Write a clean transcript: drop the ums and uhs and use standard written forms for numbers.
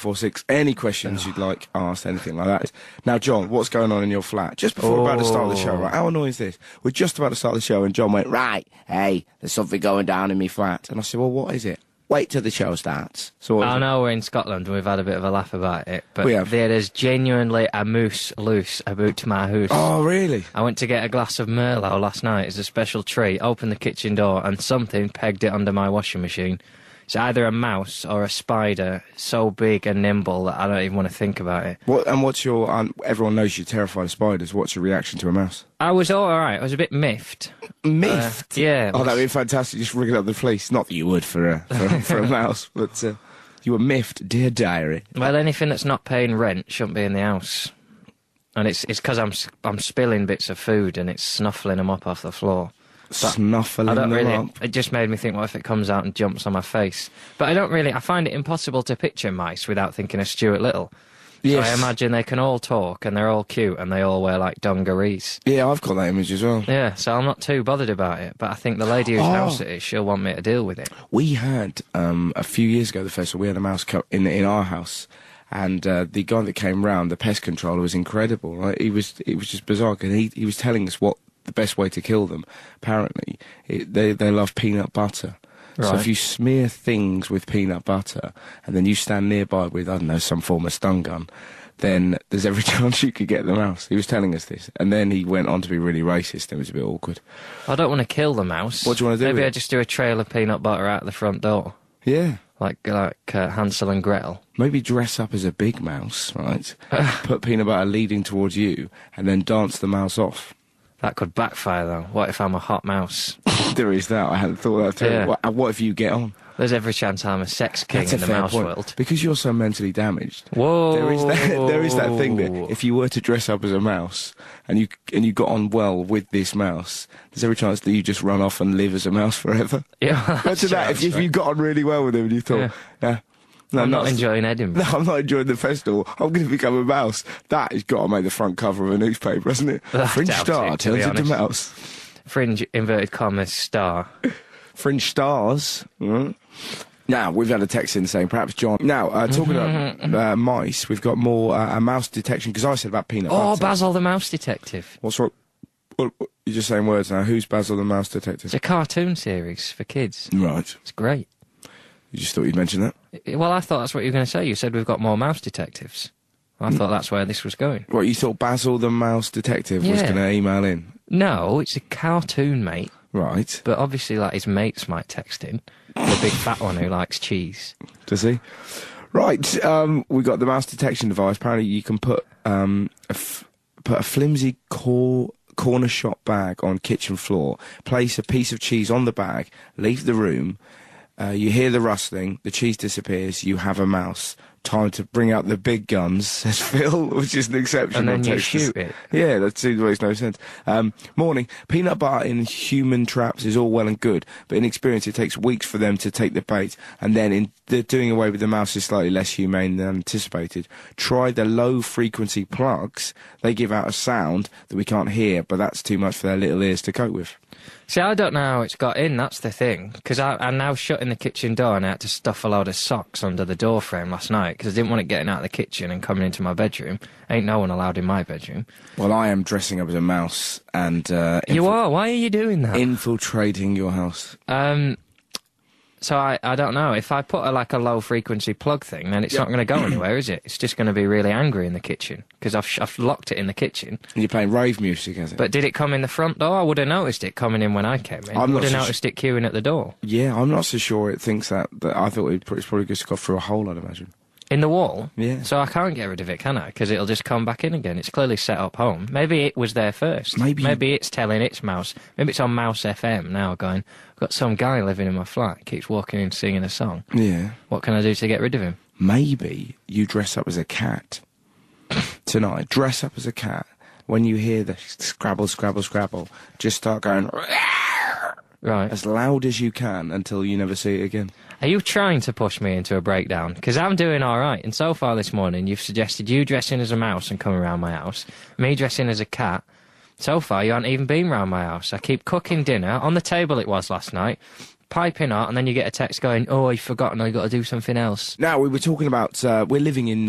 846. Any questions you'd like asked, anything like that. Now, John, what's going on in your flat? Just before we're about to start the show, right? How annoying is this? We're just about to start the show, and John went, right, hey, there's something going down in me flat. And I said, well, what is it? Wait till the show starts. So I know we're in Scotland and we've had a bit of a laugh about it, but We have. there is genuinely a moose loose about my house. Oh, really? I went to get a glass of Merlot last night as a special treat, opened the kitchen door and something pegged it under my washing machine. It's either a mouse or a spider, so big and nimble that I don't even want to think about it. What's your... everyone knows you're terrified of spiders. What's your reaction to a mouse? I was all right. I was a bit miffed. Miffed? Yeah. Oh, that'd be fantastic. Just ringing up the police. Not that you would for a mouse, but you were miffed, dear diary. Well, anything that's not paying rent shouldn't be in the house. And it's because I'm spilling bits of food and it's snuffling them up off the floor. Snuffling them up. It just made me think, what if it comes out and jumps on my face? But I find it impossible to picture mice without thinking of Stuart Little. Yes. So I imagine they can all talk and they're all cute and they all wear, like, dungarees. Yeah, I've got that image as well. Yeah, so I'm not too bothered about it. But I think the lady whose house it is, she'll want me to deal with it. We had, a few years ago, the festival, we had a mouse in our house. And the guy that came round, the pest controller, was incredible. Right? It was just bizarre. And he was telling us what the best way to kill them. Apparently, they love peanut butter. Right. So if you smear things with peanut butter and then you stand nearby with, I don't know, some form of stun gun, then there's every chance you could get the mouse. He was telling us this. And then he went on to be really racist. It was a bit awkward. I don't want to kill the mouse. What do you want to do? Maybe I just do a trail of peanut butter out the front door. Yeah. Like Hansel and Gretel. Maybe dress up as a big mouse, right? Put peanut butter leading towards you and then dance the mouse off. That could backfire, though. What if I'm a hot mouse? There is that. I hadn't thought that too. Yeah. What if you get on? There's every chance I'm a sex king in the mouse world. Because you're so mentally damaged. Whoa! There is that thing that if you were to dress up as a mouse and you got on well with this mouse, there's every chance that you just run off and live as a mouse forever. Yeah. Imagine that if you got on really well with him and you thought, no, I'm not enjoying Edinburgh. No, I'm not enjoying the festival. I'm going to become a mouse. That has got to make the front cover of a newspaper, hasn't it? Fringe star turns into mouse. Fringe, inverted commas, star. Fringe stars. Now, we've had a text in saying, perhaps John... Now, talking about mice, we've got more mouse detection, because I said about peanut butter. Oh, Basil the Mouse Detective. What's wrong? You're just saying words now. Who's Basil the Mouse Detective? It's a cartoon series for kids. Right. It's great. You just thought you'd mention that? Well, I thought that's what you were going to say. You said we've got more mouse detectives. I thought that's where this was going. What, you thought Basil the Mouse Detective was going to email in? No, it's a cartoon, mate. Right. But obviously, like, his mates might text in. The big fat one who likes cheese. Does he? Right, we got the mouse detection device. Apparently you can put a flimsy corner shop bag on kitchen floor, place a piece of cheese on the bag, leave the room, you hear the rustling, the cheese disappears, you have a mouse. Time to bring out the big guns, says Phil, which is an exception. And then you shoot it. Yeah, that seems makes no sense. Morning. Peanut butter in human traps is all well and good, but in experience it takes weeks for them to take the bait, and then doing away with the mouse is slightly less humane than anticipated. Try the low-frequency plugs. They give out a sound that we can't hear, but that's too much for their little ears to cope with. See, I don't know how it's got in, that's the thing. Because I'm now shutting the kitchen door and I had to stuff a load of socks under the door frame last night because I didn't want it getting out of the kitchen and coming into my bedroom. Ain't no one allowed in my bedroom. Well, I am dressing up as a mouse and... You are? Why are you doing that? Infiltrating your house. So I don't know. If I put a low-frequency plug thing, then it's not going to go anywhere, is it? It's just going to be really angry in the kitchen, because I've locked it in the kitchen. And you're playing rave music, has it? But did it come in the front door? I would have noticed it coming in when I came in. I would have noticed it queuing at the door. Yeah, I'm not so sure it thinks that I thought it's probably just got through a hole, I'd imagine. In the wall? Yeah. So I can't get rid of it, can I? Because it'll just come back in again. It's clearly set up home. Maybe it was there first. Maybe it's telling its mouse. Maybe it's on Mouse FM now going, I've got some guy living in my flat, keeps walking in singing a song. Yeah. What can I do to get rid of him? Maybe you dress up as a cat tonight. Dress up as a cat. When you hear the scrabble, scrabble, scrabble, just start going... Right. As loud as you can until you never see it again. Are you trying to push me into a breakdown? Because I'm doing all right, and so far this morning you've suggested you dressing as a mouse and coming around my house, me dressing as a cat. So far you haven't even been round my house. I keep cooking dinner. On the table it was last night. piping hot, and then you get a text going, "Oh, you've forgotten. I got to do something else." Now we were talking about we're living in